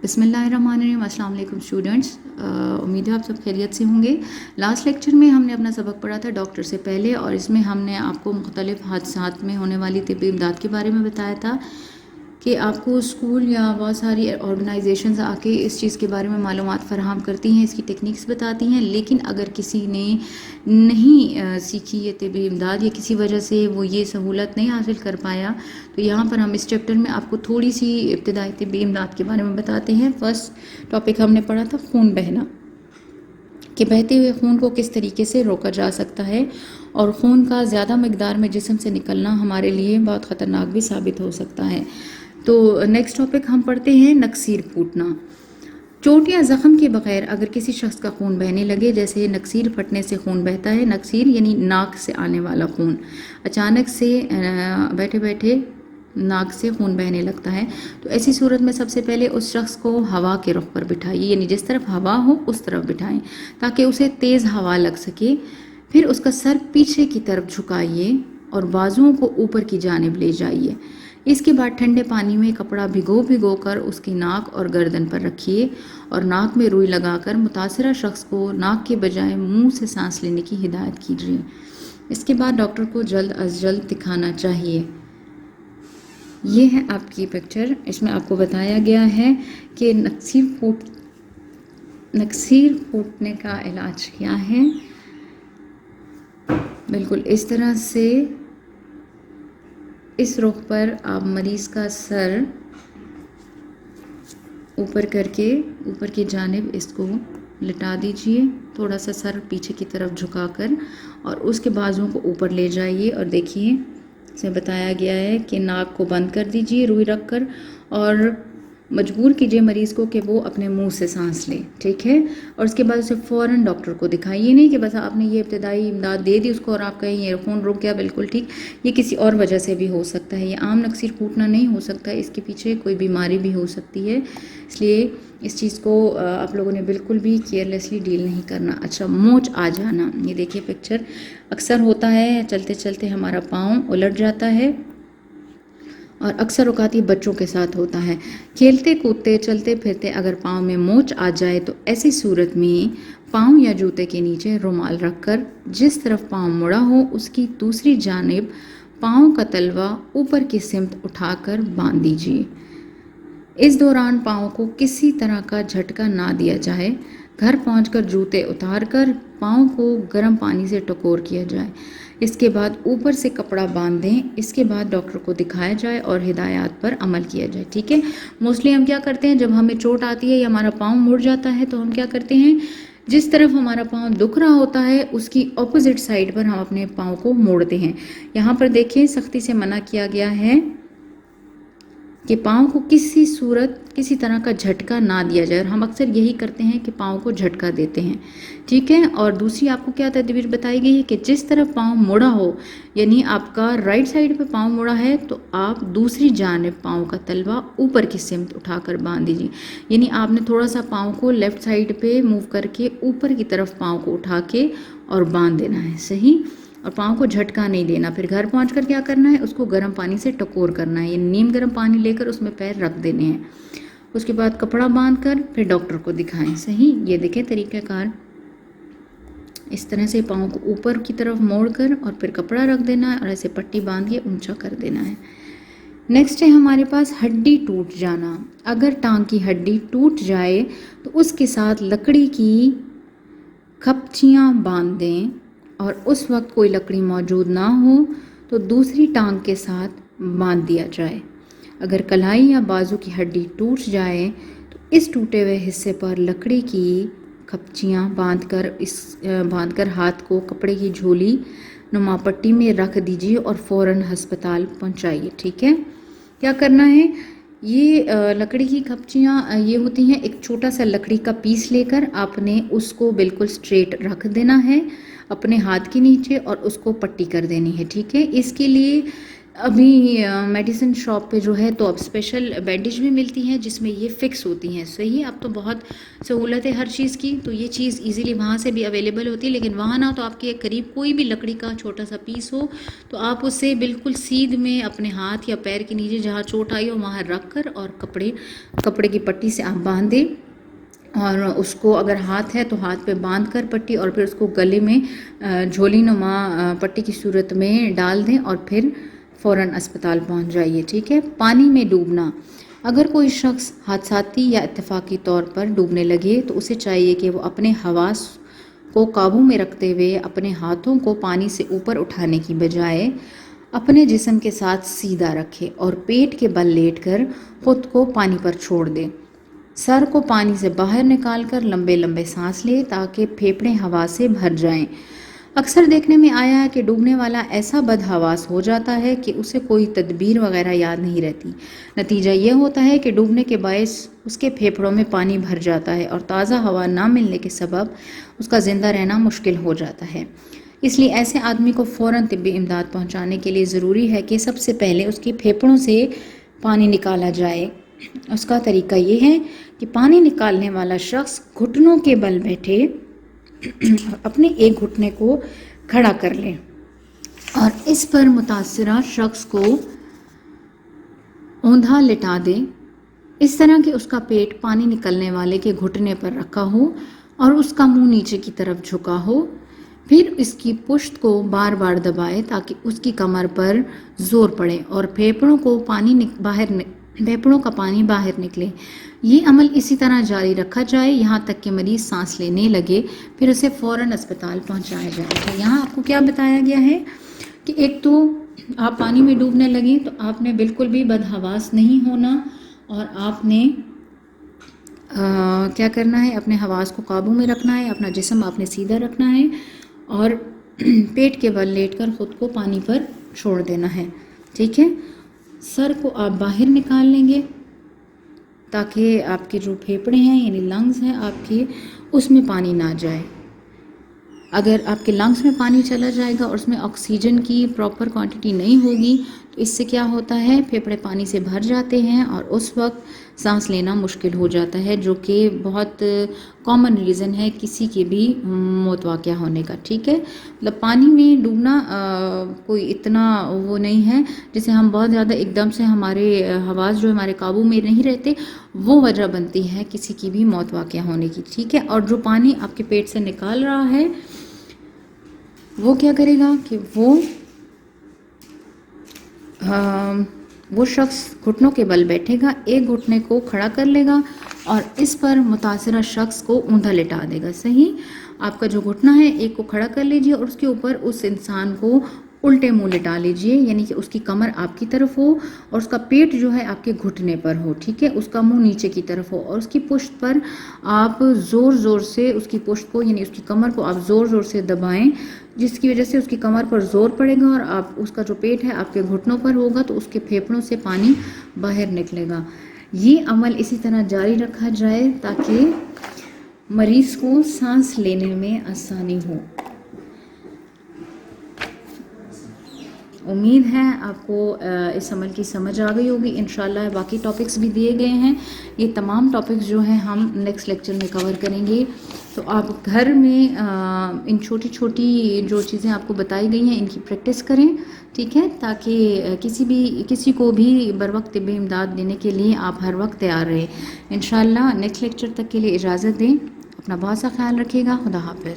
بسم اللہ الرحمن الرحیم۔ السلام علیکم اسٹوڈنٹس، امید ہے آپ سب خیریت سے ہوں گے۔ لاسٹ لیکچر میں ہم نے اپنا سبق پڑھا تھا ڈاکٹر سے پہلے، اور اس میں ہم نے آپ کو مختلف حادثات میں ہونے والی طبی امداد کے بارے میں بتایا تھا کہ آپ کو اسکول یا بہت ساری آرگنائزیشنز آ کے اس چیز کے بارے میں معلومات فراہم کرتی ہیں، اس کی ٹیکنیکس بتاتی ہیں، لیکن اگر کسی نے نہیں سیکھی یہ طبی امداد یا کسی وجہ سے وہ یہ سہولت نہیں حاصل کر پایا، تو یہاں پر ہم اس چیپٹر میں آپ کو تھوڑی سی ابتدائی طبی امداد کے بارے میں بتاتے ہیں۔ فرسٹ ٹاپک ہم نے پڑھا تھا خون بہنا، کہ بہتے ہوئے خون کو کس طریقے سے روکا جا سکتا ہے، اور خون کا زیادہ مقدار میں جسم سے نکلنا ہمارے لیے بہت خطرناک بھی ثابت ہو سکتا ہے۔ تو نیکسٹ ٹاپک ہم پڑھتے ہیں نکسیر پھوٹنا۔ چوٹ یا زخم کے بغیر اگر کسی شخص کا خون بہنے لگے، جیسے نکسیر پھٹنے سے خون بہتا ہے، نکسیر یعنی ناک سے آنے والا خون، اچانک سے بیٹھے بیٹھے ناک سے خون بہنے لگتا ہے، تو ایسی صورت میں سب سے پہلے اس شخص کو ہوا کے رخ پر بٹھائیے، یعنی جس طرف ہوا ہو اس طرف بٹھائیں تاکہ اسے تیز ہوا لگ سکے۔ پھر اس کا سر پیچھے کی طرف جھکائیے اور بازوؤں کو اوپر کی جانب لے جائیے۔ اس کے بعد ٹھنڈے پانی میں کپڑا بھگو کر اس کی ناک اور گردن پر رکھیے اور ناک میں روئی لگا کر متاثرہ شخص کو ناک کے بجائے منہ سے سانس لینے کی ہدایت کیجیے۔ اس کے بعد ڈاکٹر کو جلد از جلد دکھانا چاہیے۔ یہ ہے آپ کی پکچر، اس میں آپ کو بتایا گیا ہے کہ نکسیر پھوٹنے کا علاج کیا ہے۔ بالکل اس طرح سے اس رخ پر آپ مریض کا سر اوپر کر کے اوپر کی جانب اس کو لٹا دیجئے، تھوڑا سا سر پیچھے کی طرف جھکا کر، اور اس کے بازوؤں کو اوپر لے جائیے، اور دیکھیے اس میں بتایا گیا ہے کہ ناک کو بند کر دیجئے روئی رکھ کر، اور مجبور کیجئے مریض کو کہ وہ اپنے منہ سے سانس لے، ٹھیک ہے۔ اور اس کے بعد اسے فوراً ڈاکٹر کو دکھائیے، نہیں کہ بس آپ نے یہ ابتدائی امداد دے دی اس کو اور آپ کہیں یہ خون رک گیا، بالکل ٹھیک، یہ کسی اور وجہ سے بھی ہو سکتا ہے، یہ عام نکسیر پھوٹنا نہیں ہو سکتا، اس کے پیچھے کوئی بیماری بھی ہو سکتی ہے، اس لیے اس چیز کو آپ لوگوں نے بالکل بھی کیئرلیسلی ڈیل نہیں کرنا۔ اچھا، موچ آ جانا، یہ دیکھیے پکچر، اکثر ہوتا ہے چلتے چلتے ہمارا پاؤں الٹ جاتا ہے، اور اکثر اوقات یہ بچوں کے ساتھ ہوتا ہے۔ کھیلتے کودتے چلتے پھرتے اگر پاؤں میں موچ آ جائے تو ایسی صورت میں پاؤں یا جوتے کے نیچے رومال رکھ کر جس طرف پاؤں مڑا ہو اس کی دوسری جانب پاؤں کا تلوا اوپر کی سمت اٹھا کر باندھ دیجیے۔ اس دوران پاؤں کو کسی طرح کا جھٹکا نہ دیا جائے۔ گھر پہنچ کر جوتے اتار کر پاؤں کو گرم پانی سے ٹکور کیا جائے، اس کے بعد اوپر سے کپڑا باندھ دیں، اس کے بعد ڈاکٹر کو دکھایا جائے اور ہدایات پر عمل کیا جائے، ٹھیک ہے۔ موسٹلی ہم کیا کرتے ہیں جب ہمیں چوٹ آتی ہے یا ہمارا پاؤں مڑ جاتا ہے تو ہم کیا کرتے ہیں، جس طرف ہمارا پاؤں دکھ رہا ہوتا ہے اس کی اپوزٹ سائڈ پر ہم اپنے پاؤں کو موڑتے ہیں۔ یہاں پر دیکھیں سختی سے منع کیا گیا ہے کہ پاؤں کو کسی صورت کسی طرح کا جھٹکا نہ دیا جائے، اور ہم اکثر یہی کرتے ہیں کہ پاؤں کو جھٹکا دیتے ہیں، ٹھیک ہے۔ اور دوسری آپ کو کیا تدبیر بتائی گئی ہے کہ جس طرف پاؤں مڑا ہو، یعنی آپ کا رائٹ سائڈ پہ پاؤں مڑا ہے تو آپ دوسری جانب پاؤں کا تلوا اوپر کی سمت اٹھا کر باندھ دیجیے، یعنی آپ نے تھوڑا سا پاؤں کو لیفٹ سائڈ پہ موو کر کے اوپر کی طرف پاؤں کو اٹھا کے اور باندھ دینا ہے، صحیح، اور پاؤں کو جھٹکا نہیں دینا۔ پھر گھر پہنچ کر کیا کرنا ہے، اس کو گرم پانی سے ٹکور کرنا ہے، یعنی نیم گرم پانی لے کر اس میں پیر رکھ دینے ہیں، اس کے بعد کپڑا باندھ کر پھر ڈاکٹر کو دکھائیں، صحیح۔ یہ دیکھیں طریقہ کار، اس طرح سے پاؤں کو اوپر کی طرف موڑ کر اور پھر کپڑا رکھ دینا ہے اور ایسے پٹی باندھ کے اونچا کر دینا ہے۔ نیکسٹ ہے ہمارے پاس ہڈی ٹوٹ جانا۔ اگر ٹانگ کی ہڈی ٹوٹ جائے تو اس کے ساتھ لکڑی کی کھپچیاں باندھ دیں، اور اس وقت کوئی لکڑی موجود نہ ہو تو دوسری ٹانگ کے ساتھ باندھ دیا جائے۔ اگر کلائی یا بازو کی ہڈی ٹوٹ جائے تو اس ٹوٹے ہوئے حصے پر لکڑی کی کھپچیاں باندھ کر ہاتھ کو کپڑے کی جھولی نما پٹی میں رکھ دیجیے اور فوراً ہسپتال پہنچائیے، ٹھیک ہے۔ کیا کرنا ہے، یہ لکڑی کی کھپچیاں یہ ہوتی ہیں، ایک چھوٹا سا لکڑی کا پیس لے کر آپ نے اس کو بالکل سٹریٹ رکھ دینا ہے اپنے ہاتھ کے نیچے اور اس کو پٹی کر دینی ہے، ٹھیک ہے۔ اس کے لیے ابھی میڈیسن شاپ پہ جو ہے تو اب اسپیشل بینڈیج بھی ملتی ہیں جس میں یہ فکس ہوتی ہیں. صحیح، اب تو بہت سہولت ہے ہر چیز کی، تو یہ چیز ایزیلی وہاں سے بھی اویلیبل ہوتی ہے. لیکن وہاں نہ تو آپ کے قریب کوئی بھی لکڑی کا چھوٹا سا پیس ہو تو آپ اسے بالکل سیدھ میں اپنے ہاتھ یا پیر کے نیچے جہاں چوٹ آئی ہو وہاں رکھ کر اور کپڑے کی پٹی سے آپ باندھ دیں، اور اس کو اگر ہاتھ ہے تو ہاتھ پہ باندھ کر پٹی، اور پھر اس کو گلے میں جھولی نما پٹی کی صورت میں ڈال دیں اور پھر فوراً اسپتال پہنچ جائیے. ٹھیک ہے. پانی میں ڈوبنا. اگر کوئی شخص حادثاتی یا اتفاقی طور پر ڈوبنے لگے تو اسے چاہیے کہ وہ اپنے حواس کو قابو میں رکھتے ہوئے اپنے ہاتھوں کو پانی سے اوپر اٹھانے کی بجائے اپنے جسم کے ساتھ سیدھا رکھے اور پیٹ کے بل لیٹ کر خود کو پانی پر چھوڑ دے. سر کو پانی سے باہر نکال کر لمبے لمبے سانس لے تاکہ پھیپھڑے ہوا سے بھر جائیں. اکثر دیکھنے میں آیا ہے کہ ڈوبنے والا ایسا بدحواس ہو جاتا ہے کہ اسے کوئی تدبیر وغیرہ یاد نہیں رہتی. نتیجہ یہ ہوتا ہے کہ ڈوبنے کے باعث اس کے پھیپھڑوں میں پانی بھر جاتا ہے اور تازہ ہوا نہ ملنے کے سبب اس کا زندہ رہنا مشکل ہو جاتا ہے. اس لیے ایسے آدمی کو فوراً طبی امداد پہنچانے کے لیے ضروری ہے کہ سب سے پہلے اس کے پھیپھڑوں سے پانی نکالا جائے. اس کا طریقہ یہ ہے کہ پانی نکالنے والا شخص گھٹنوں کے بل بیٹھے اپنے ایک گھٹنے کو کھڑا کر لے اور اس پر متاثرہ شخص کو اوندھا لٹا دے، اس طرح کہ اس کا پیٹ پانی نکلنے والے کے گھٹنے پر رکھا ہو اور اس کا منہ نیچے کی طرف جھکا ہو. پھر اس کی پشت کو بار بار دبائے تاکہ اس کی کمر پر زور پڑے اور پھیپھڑوں کا پانی باہر نکلے. یہ عمل اسی طرح جاری رکھا جائے یہاں تک کہ مریض سانس لینے لگے، پھر اسے فوراً اسپتال پہنچایا جائے. تو یہاں آپ کو کیا بتایا گیا ہے کہ ایک تو آپ پانی میں ڈوبنے لگیں تو آپ نے بالکل بھی بدحواس نہیں ہونا، اور آپ نے کیا کرنا ہے، اپنے حواس کو قابو میں رکھنا ہے، اپنا جسم آپ نے سیدھا رکھنا ہے اور پیٹ کے بل لیٹ کر خود کو پانی پر چھوڑ دینا ہے. ٹھیک ہے. سر کو آپ باہر نکال لیں گے تاکہ آپ کے جو پھیپھڑے ہیں یعنی لنگز ہیں آپ کے، اس میں پانی نہ جائے. اگر آپ کے لنگس میں پانی چلا جائے گا اور اس میں آکسیجن کی پراپر کوانٹٹی نہیں ہوگی تو اس سے کیا ہوتا ہے، پھیپھڑے پانی سے بھر جاتے ہیں اور اس وقت سانس لینا مشکل ہو جاتا ہے، جو کہ بہت کامن ریزن ہے کسی کے بھی موت واقعہ ہونے کا. ٹھیک ہے. مطلب پانی میں ڈوبنا کوئی اتنا وہ نہیں ہے جسے ہم بہت زیادہ ایک دم سے ہمارے حواس جو ہمارے قابو میں نہیں رہتے وہ وجہ بنتی ہے کسی کی بھی موت واقعہ ہونے کی. ٹھیک ہے. اور جو پانی آپ کے پیٹ سے نکال رہا ہے وہ کیا کرے گا کہ وہ شخص گھٹنوں کے بل بیٹھے گا، ایک گھٹنے کو کھڑا کر لے گا اور اس پر متاثرہ شخص کو اوندا لٹا دے گا. صحیح. آپ کا جو گھٹنا ہے ایک کو کھڑا کر لیجئے اور اس کے اوپر اس انسان کو الٹے منہ لٹا لیجئے، یعنی کہ اس کی کمر آپ کی طرف ہو اور اس کا پیٹ جو ہے آپ کے گھٹنے پر ہو. ٹھیک ہے. اس کا منہ نیچے کی طرف ہو اور اس کی پشت پر آپ زور زور سے اس کی پشت کو یعنی اس کی کمر کو آپ زور زور سے دبائیں، جس کی وجہ سے اس کی کمر پر زور پڑے گا اور اس کا جو پیٹ ہے آپ کے گھٹنوں پر ہوگا تو اس کے پھیپھڑوں سے پانی باہر نکلے گا. یہ عمل اسی طرح جاری رکھا جائے تاکہ مریض کو سانس لینے میں آسانی ہو. امید ہے آپ کو اس عمل کی سمجھ آ گئی ہوگی. انشاءاللہ باقی ٹاپکس بھی دیے گئے ہیں، یہ تمام ٹاپکس جو ہیں ہم نیکسٹ لیکچر میں کور کریں گے. تو آپ گھر میں ان چھوٹی چھوٹی جو چیزیں آپ کو بتائی گئی ہیں ان کی پریکٹس کریں. ٹھیک ہے. تاکہ کسی کو بھی بر وقت طبی امداد دینے کے لیے آپ ہر وقت تیار رہیں. انشاءاللہ نیکسٹ لیکچر تک کے لیے اجازت دیں. اپنا بہت سا خیال رکھیے گا. خدا حافظ.